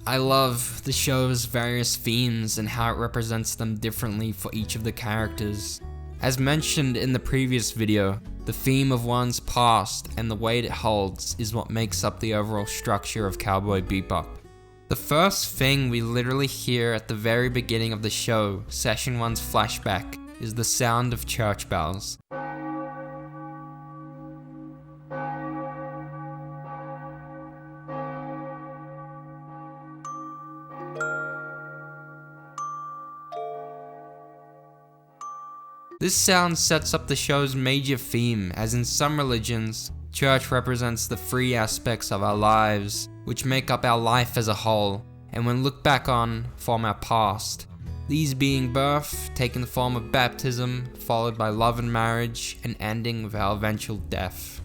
I love the show's various themes and how it represents them differently for each of the characters. As mentioned in the previous video, the theme of one's past and the weight it holds is what makes up the overall structure of Cowboy Bebop. The first thing we literally hear at the very beginning of the show, Session 1's flashback, is the sound of church bells. This sound sets up the show's major theme, as in some religions, church represents the three aspects of our lives, which make up our life as a whole, and when looked back on, form our past. These being birth, taking the form of baptism, followed by love and marriage, and ending with our eventual death.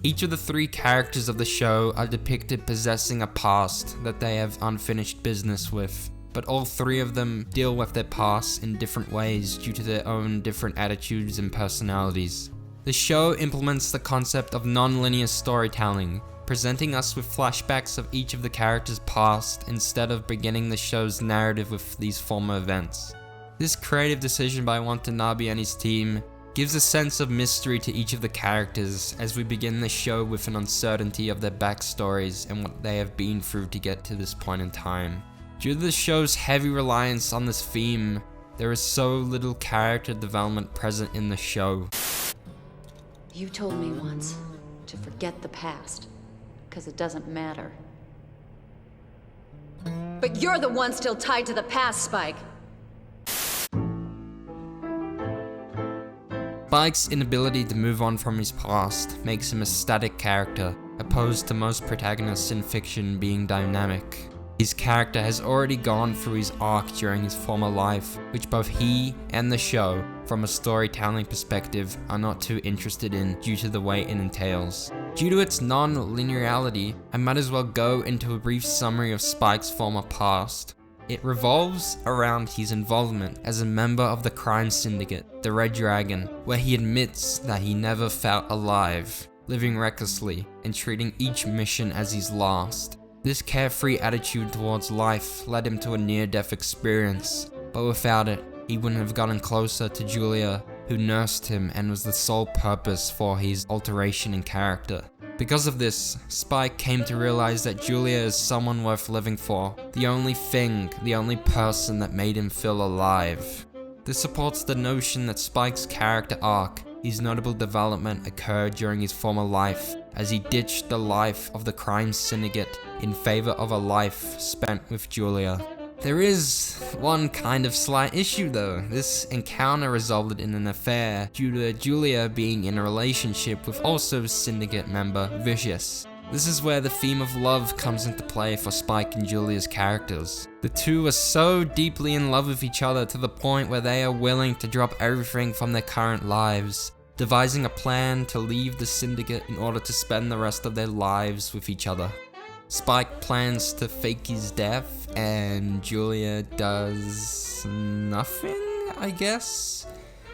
Each of the three characters of the show are depicted possessing a past that they have unfinished business with, but all three of them deal with their past in different ways due to their own different attitudes and personalities. The show implements the concept of non-linear storytelling, presenting us with flashbacks of each of the characters' past instead of beginning the show's narrative with these former events. This creative decision by Watanabe and his team gives a sense of mystery to each of the characters as we begin the show with an uncertainty of their backstories and what they have been through to get to this point in time. Due to the show's heavy reliance on this theme, there is so little character development present in the show. You told me once to forget the past, because it doesn't matter. But you're the one still tied to the past, Spike! Spike's inability to move on from his past makes him a static character, opposed to most protagonists in fiction being dynamic. His character has already gone through his arc during his former life, which both he and the show, from a storytelling perspective, are not too interested in due to the way it entails. Due to its non-linearity, I might as well go into a brief summary of Spike's former past. It revolves around his involvement as a member of the crime syndicate, the Red Dragon, where he admits that he never felt alive, living recklessly and treating each mission as his last. This carefree attitude towards life led him to a near-death experience, but without it, he wouldn't have gotten closer to Julia, who nursed him and was the sole purpose for his alteration in character. Because of this, Spike came to realize that Julia is someone worth living for, the only person that made him feel alive. This supports the notion that Spike's character arc, his notable development, occurred during his former life, as he ditched the life of the crime syndicate in favor of a life spent with Julia. There is one kind of slight issue though. This encounter resulted in an affair due to Julia being in a relationship with also syndicate member Vicious. This is where the theme of love comes into play for Spike and Julia's characters. The two are so deeply in love with each other to the point where they are willing to drop everything from their current lives, devising a plan to leave the syndicate in order to spend the rest of their lives with each other. Spike plans to fake his death, and Julia does nothing, I guess?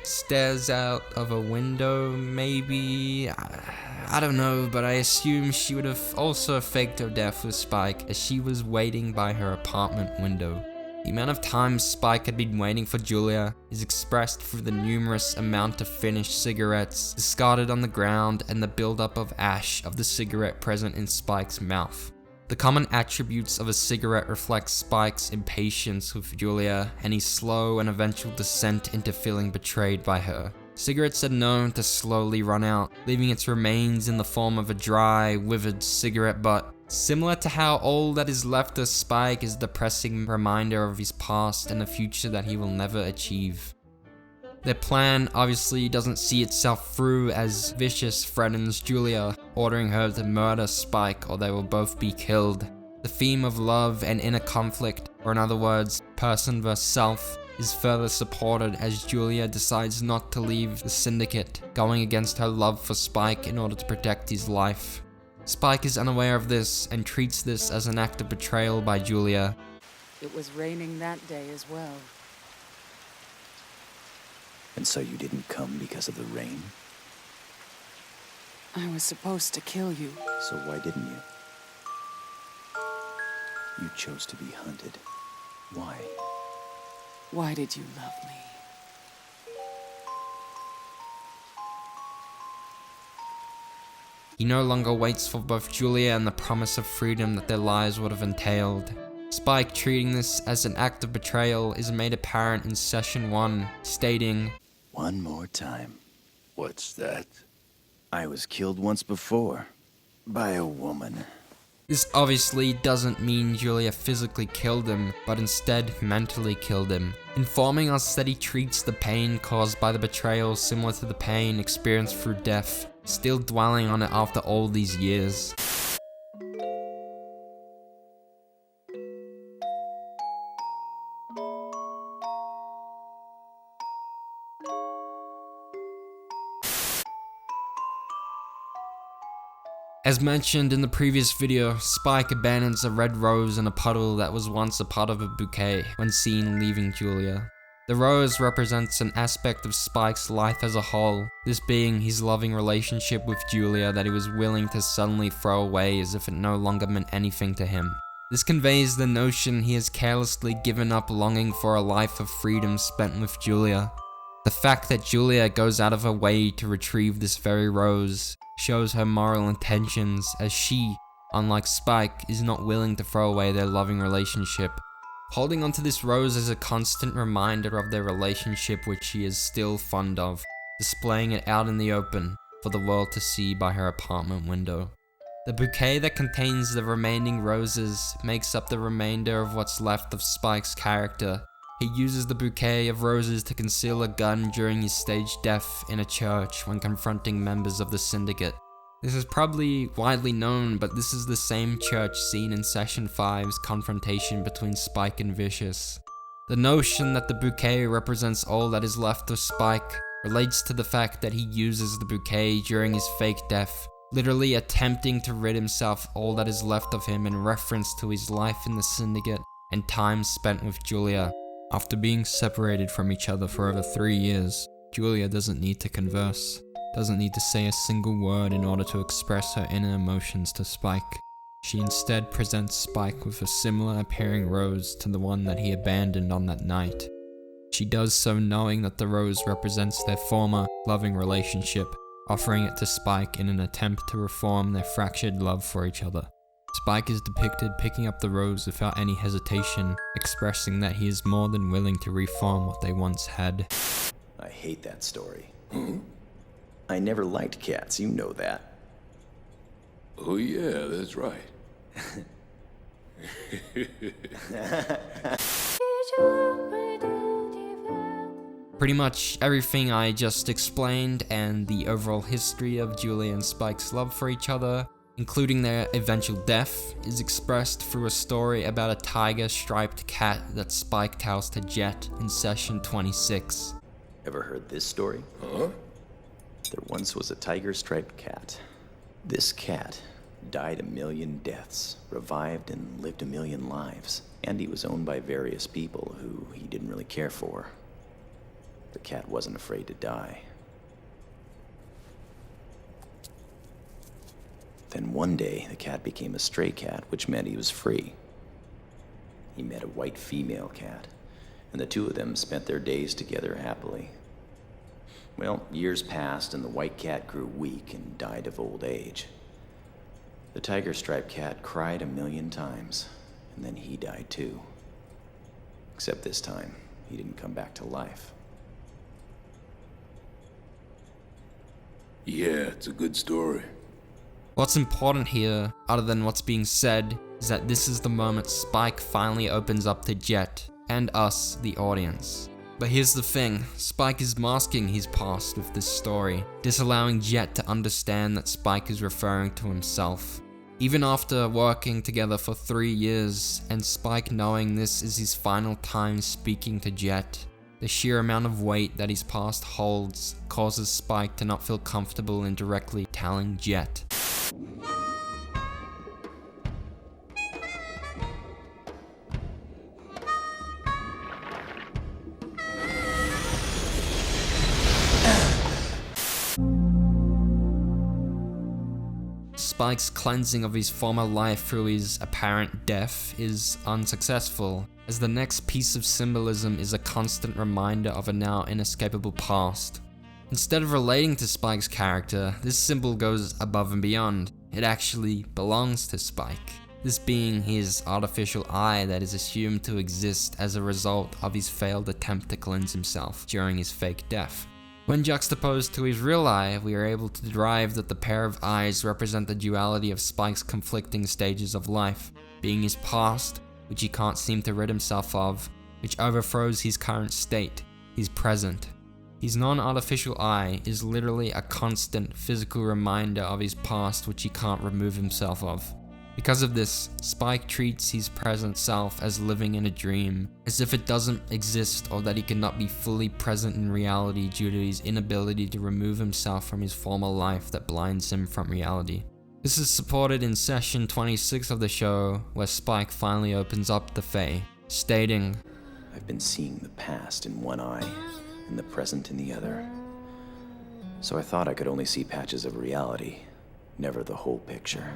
Stares out of a window, maybe? I don't know, but I assume she would have also faked her death with Spike as she was waiting by her apartment window. The amount of time Spike had been waiting for Julia is expressed through the numerous amount of finished cigarettes discarded on the ground and the buildup of ash of the cigarette present in Spike's mouth. The common attributes of a cigarette reflect Spike's impatience with Julia and his slow and eventual descent into feeling betrayed by her. Cigarettes are known to slowly run out, leaving its remains in the form of a dry, withered cigarette butt. Similar to how all that is left of Spike is a depressing reminder of his past and a future that he will never achieve. Their plan obviously doesn't see itself through as Vicious threatens Julia, ordering her to murder Spike or they will both be killed. The theme of love and inner conflict, or in other words, person versus self, is further supported as Julia decides not to leave the syndicate, going against her love for Spike in order to protect his life. Spike is unaware of this and treats this as an act of betrayal by Julia. It was raining that day as well. And so you didn't come because of the rain? I was supposed to kill you. So why didn't you? You chose to be hunted. Why? Why did you love me? He no longer waits for both Julia and the promise of freedom that their lives would have entailed. Spike, treating this as an act of betrayal, is made apparent in Session 1, stating, One more time. What's that? I was killed once before. By a woman. This obviously doesn't mean Julia physically killed him, but instead mentally killed him, informing us that he treats the pain caused by the betrayal similar to the pain experienced through death, still dwelling on it after all these years. As mentioned in the previous video, Spike abandons a red rose in a puddle that was once a part of a bouquet when seen leaving Julia. The rose represents an aspect of Spike's life as a whole, this being his loving relationship with Julia that he was willing to suddenly throw away as if it no longer meant anything to him. This conveys the notion he has carelessly given up longing for a life of freedom spent with Julia. The fact that Julia goes out of her way to retrieve this very rose shows her moral intentions, as she, unlike Spike, is not willing to throw away their loving relationship. Holding onto this rose is a constant reminder of their relationship which she is still fond of, displaying it out in the open for the world to see by her apartment window. The bouquet that contains the remaining roses makes up the remainder of what's left of Spike's character. He uses the bouquet of roses to conceal a gun during his staged death in a church when confronting members of the syndicate. This is probably widely known, but this is the same church seen in Session 5's confrontation between Spike and Vicious. The notion that the bouquet represents all that is left of Spike relates to the fact that he uses the bouquet during his fake death, literally attempting to rid himself all that is left of him in reference to his life in the syndicate and time spent with Julia. After being separated from each other for over 3 years, Julia doesn't need to converse, doesn't need to say a single word in order to express her inner emotions to Spike. She instead presents Spike with a similar appearing rose to the one that he abandoned on that night. She does so knowing that the rose represents their former, loving relationship, offering it to Spike in an attempt to reform their fractured love for each other. Spike is depicted picking up the rose without any hesitation, expressing that he is more than willing to reform what they once had. I hate that story. I never liked cats, you know that. Oh yeah, that's right. Pretty much everything I just explained and the overall history of Julia and Spike's love for each other, including their eventual death, is expressed through a story about a tiger-striped cat that Spike tells to Jet in Session 26. Ever heard this story? Huh? There once was a tiger-striped cat. This cat died 1,000,000 deaths, revived and lived 1,000,000 lives, and he was owned by various people who he didn't really care for. The cat wasn't afraid to die. Then one day, the cat became a stray cat, which meant he was free. He met a white female cat, and the two of them spent their days together happily. Well, years passed, and the white cat grew weak and died of old age. The tiger-striped cat cried 1,000,000 times, and then he died too. Except this time, he didn't come back to life. Yeah, it's a good story. What's important here, other than what's being said, is that this is the moment Spike finally opens up to Jet, and us, the audience. But here's the thing, Spike is masking his past with this story, disallowing Jet to understand that Spike is referring to himself. Even after working together for 3 years, and Spike knowing this is his final time speaking to Jet, the sheer amount of weight that his past holds causes Spike to not feel comfortable in directly telling Jet. Spike's cleansing of his former life through his apparent death is unsuccessful, as the next piece of symbolism is a constant reminder of a now inescapable past. Instead of relating to Spike's character, this symbol goes above and beyond. It actually belongs to Spike, this being his artificial eye that is assumed to exist as a result of his failed attempt to cleanse himself during his fake death. When juxtaposed to his real eye, we are able to derive that the pair of eyes represent the duality of Spike's conflicting stages of life, being his past, which he can't seem to rid himself of, which overthrows his current state, his present. His non-artificial eye is literally a constant physical reminder of his past which he can't remove himself of. Because of this, Spike treats his present self as living in a dream, as if it doesn't exist or that he cannot be fully present in reality due to his inability to remove himself from his former life that blinds him from reality. This is supported in session 26 of the show, where Spike finally opens up to Faye, stating, I've been seeing the past in one eye and the present in the other. So I thought I could only see patches of reality, never the whole picture.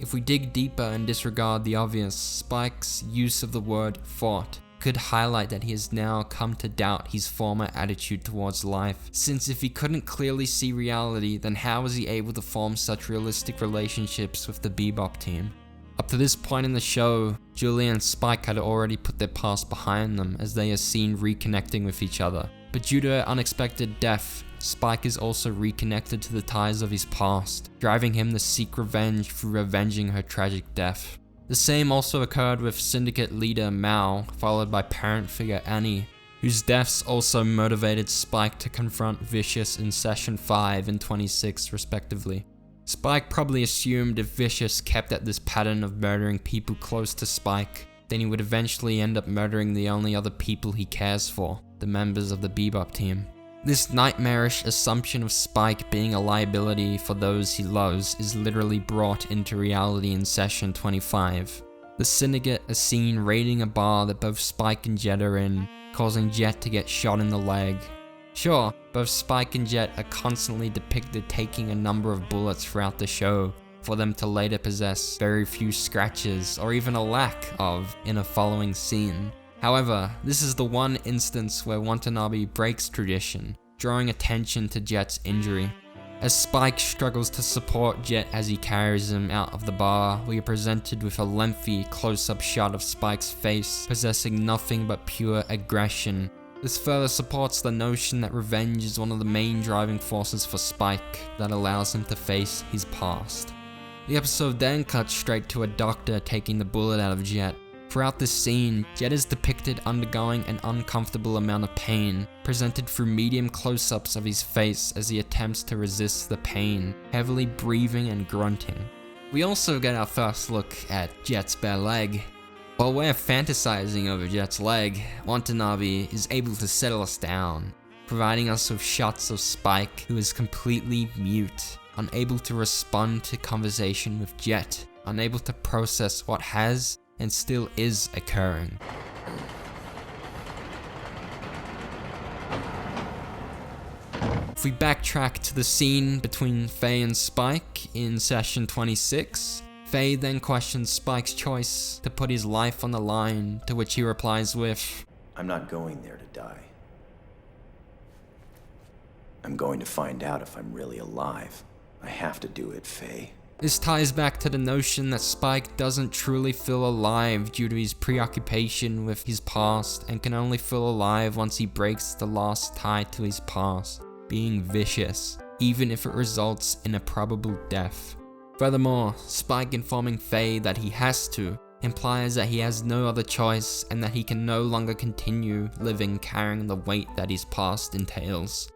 If we dig deeper and disregard the obvious, Spike's use of the word thought could highlight that he has now come to doubt his former attitude towards life, since if he couldn't clearly see reality, then how was he able to form such realistic relationships with the Bebop team? Up to this point in the show, Julie and Spike had already put their past behind them as they are seen reconnecting with each other, but due to her unexpected death, Spike is also reconnected to the ties of his past, driving him to seek revenge through avenging her tragic death. The same also occurred with Syndicate leader Mao, followed by parent figure Annie, whose deaths also motivated Spike to confront Vicious in Session 5 and 26 respectively. Spike probably assumed if Vicious kept at this pattern of murdering people close to Spike, then he would eventually end up murdering the only other people he cares for, the members of the Bebop team. This nightmarish assumption of Spike being a liability for those he loves is literally brought into reality in Session 25. The Syndicate are seen raiding a bar that both Spike and Jet are in, causing Jet to get shot in the leg. Sure, both Spike and Jet are constantly depicted taking a number of bullets throughout the show, for them to later possess very few scratches or even a lack of in a following scene. However, this is the one instance where Watanabe breaks tradition, drawing attention to Jet's injury. As Spike struggles to support Jet as he carries him out of the bar, we are presented with a lengthy close-up shot of Spike's face, possessing nothing but pure aggression. This further supports the notion that revenge is one of the main driving forces for Spike that allows him to face his past. The episode then cuts straight to a doctor taking the bullet out of Jet. Throughout this scene, Jet is depicted undergoing an uncomfortable amount of pain, presented through medium close-ups of his face as he attempts to resist the pain, heavily breathing and grunting. We also get our first look at Jet's bare leg. While we're fantasizing over Jet's leg, Watanabe is able to settle us down, providing us with shots of Spike, who is completely mute, unable to respond to conversation with Jet, unable to process what has and still is occurring. If we backtrack to the scene between Faye and Spike in Session 26, Faye then questions Spike's choice to put his life on the line, to which he replies with, I'm not going there to die. I'm going to find out if I'm really alive. I have to do it, Faye. This ties back to the notion that Spike doesn't truly feel alive due to his preoccupation with his past and can only feel alive once he breaks the last tie to his past, being Vicious, even if it results in a probable death. Furthermore, Spike informing Faye that he has to implies that he has no other choice and that he can no longer continue living carrying the weight that his past entails.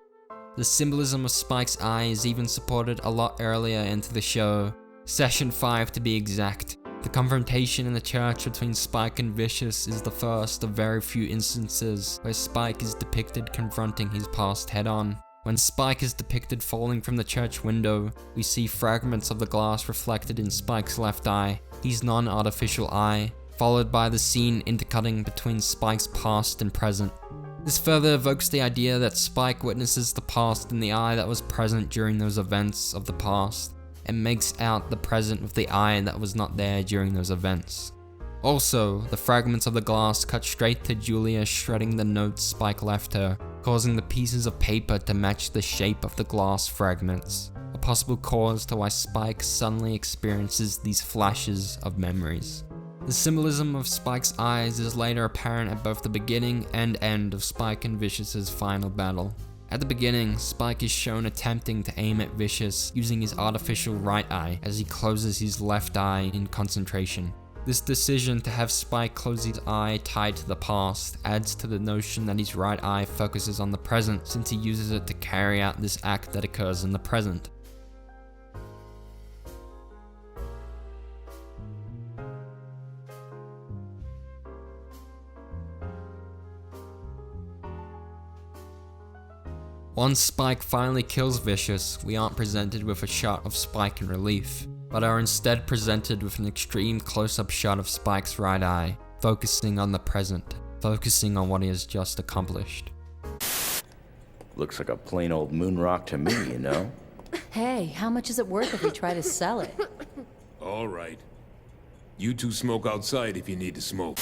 The symbolism of Spike's eye is even supported a lot earlier into the show, Session 5 to be exact. The confrontation in the church between Spike and Vicious is the first of very few instances where Spike is depicted confronting his past head-on. When Spike is depicted falling from the church window, we see fragments of the glass reflected in Spike's left eye, his non-artificial eye, followed by the scene intercutting between Spike's past and present. This further evokes the idea that Spike witnesses the past in the eye that was present during those events of the past, and makes out the present with the eye that was not there during those events. Also, the fragments of the glass cut straight to Julia shredding the notes Spike left her, causing the pieces of paper to match the shape of the glass fragments, a possible cause to why Spike suddenly experiences these flashes of memories. The symbolism of Spike's eyes is later apparent at both the beginning and end of Spike and Vicious's final battle. At the beginning, Spike is shown attempting to aim at Vicious using his artificial right eye as he closes his left eye in concentration. This decision to have Spike close his eye tied to the past adds to the notion that his right eye focuses on the present, since he uses it to carry out this act that occurs in the present. Once Spike finally kills Vicious, we aren't presented with a shot of Spike in relief, but are instead presented with an extreme close-up shot of Spike's right eye, focusing on the present, focusing on what he has just accomplished. Looks like a plain old moon rock to me, you know? Hey, how much is it worth if we try to sell it? All right. You two smoke outside if you need to smoke.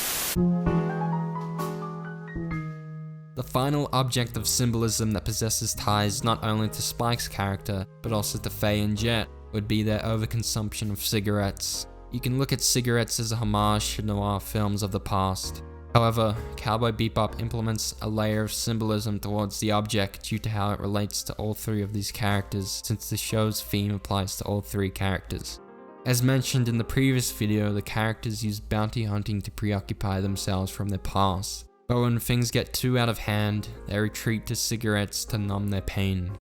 The final object of symbolism that possesses ties not only to Spike's character, but also to Faye and Jet, would be their overconsumption of cigarettes. You can look at cigarettes as a homage to noir films of the past. However, Cowboy Bebop implements a layer of symbolism towards the object due to how it relates to all three of these characters, since the show's theme applies to all three characters. As mentioned in the previous video, the characters use bounty hunting to preoccupy themselves from their past. But when things get too out of hand, they retreat to cigarettes to numb their pain.